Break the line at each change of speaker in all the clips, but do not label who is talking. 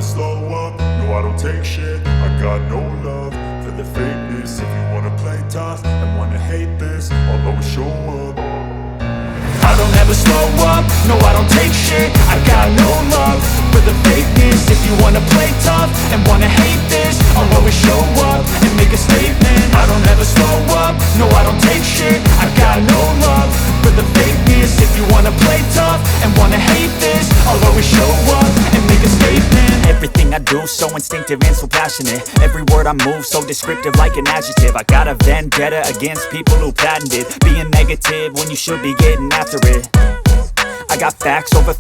slow up, no I don't take shit. I got no love for the fakeness. If you wanna play tough and wanna hate this, I'll always show up. I don't ever slow up, no I don't take shit. I got no love for the fakeness. If you wanna play tough and wanna hate this, I'll always show up and make a statement. I don't ever slow up, no I don't take shit. I got no love for the fakeness. If you wanna play tough and wanna hate this, I'll always show up and make a statement.
Everything I do so instinctive and so passionate. Every word I move so descriptive like an adjective. I got a vendetta against people who patented being negative when you should be getting after it. I got facts over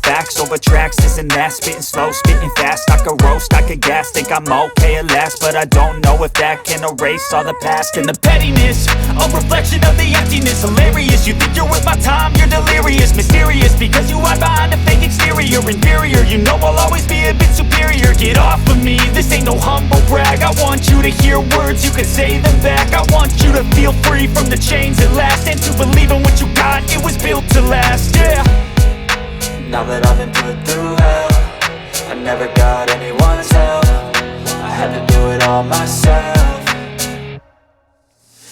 tracks, this and that. Spitting slow, spitting fast. I could roast, I could gas. Think I'm okay at last, but I don't know if that can erase all the past. And the pettiness, a reflection of the emptiness. Hilarious, you think you're worth my time, you're delirious. Mysterious, because you hide behind a fake exterior. Inferior, you know I'll always be a bit superior. Get off of me, this ain't no humble brag. I want you to hear words, you can say them back. I want you to feel free from the chains at last, and to believe in what you got, it was built to last, yeah.
Now that I've been put through hell, I never got anyone's help. I had to do it all myself.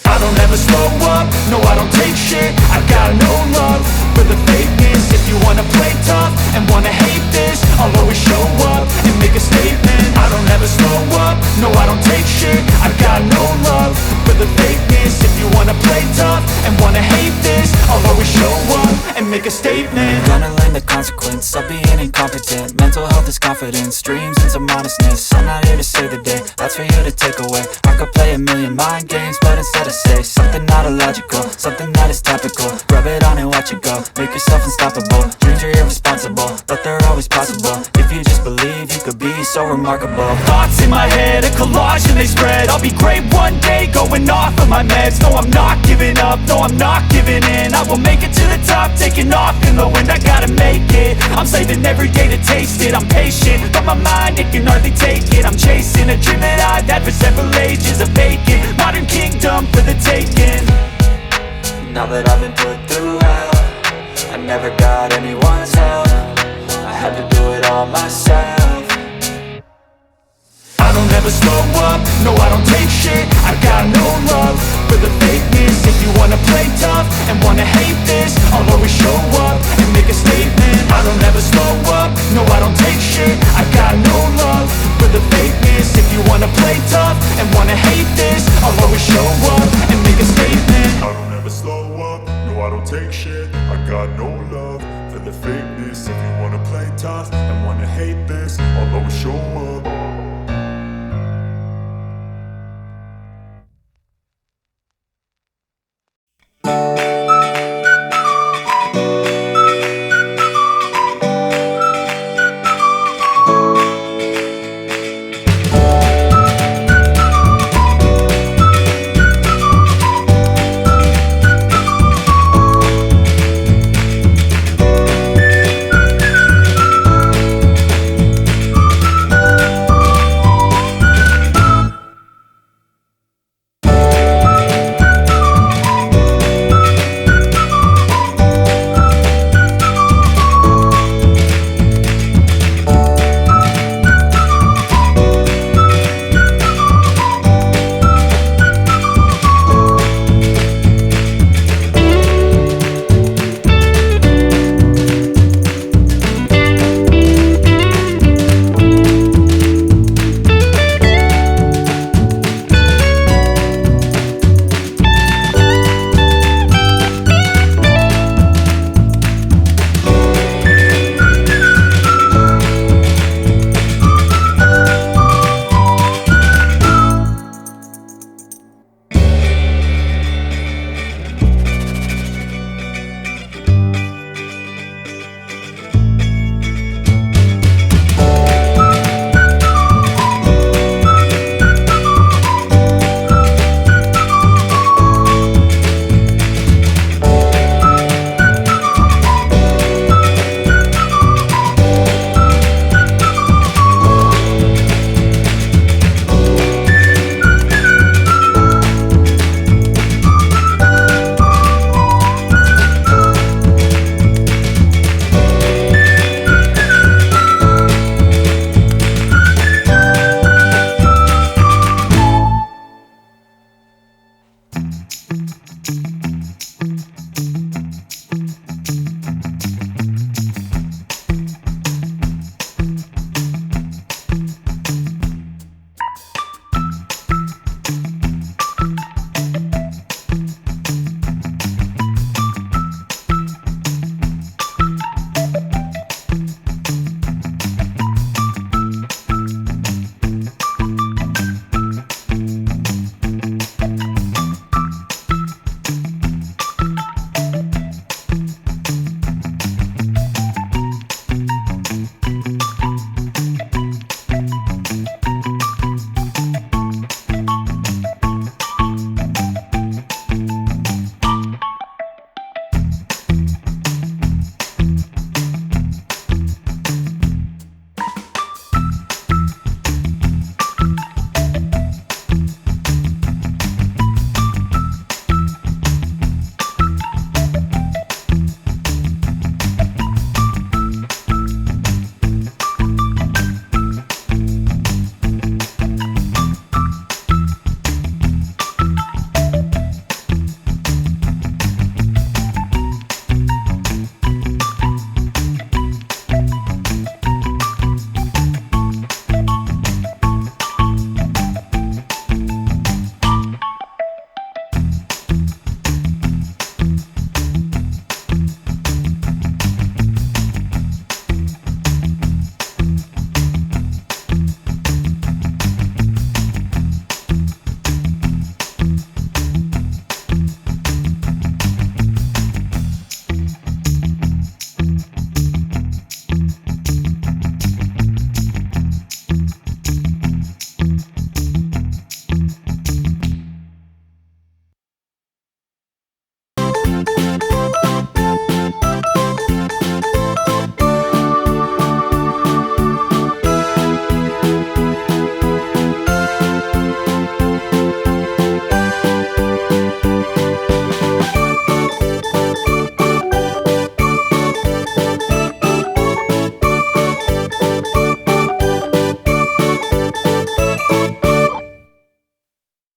I don't ever slow up, no I don't take shit. I got no love for the fakeness. If you wanna play tough and wanna hate this, I'll always show up and make a statement. I don't ever slow up, no I don't take shit. I got no love for the fakeness. If you wanna play tough and wanna hate this, I'll always show up and make a statement.
Gonna learn the consequence of being incompetent. Mental health is confidence, dreams and some honestness. I'm not here to save the day, that's for you to take away. I could play a million mind games, but instead I say something not illogical, something that is topical. Rub it on and watch it go, make yourself unstoppable. Dreams are irresponsible, but they're always possible. If you just believe, you could be so remarkable.
Thoughts in my head, a collage and they spread. I'll be great one day, going off of my meds. No, I'm not giving up, no, I'm not giving in. I will make it to the top, taking off in the wind. I gotta make it, I'm saving every day to taste it. I'm patient, but my mind, it can hardly take it. I'm chasing a dream that I've had for several ages. A vacant, modern kingdom for the taking.
Now that I've been put through hell, I never got anyone's help. I had to do it all myself.
I don't ever slow up, no I don't take shit. I got no love for the fakeness. If you wanna play tough and wanna hate this, I'll always show up and make a statement. I don't ever slow up, no I don't take shit. I got no love for the fakeness. If you wanna play tough and wanna hate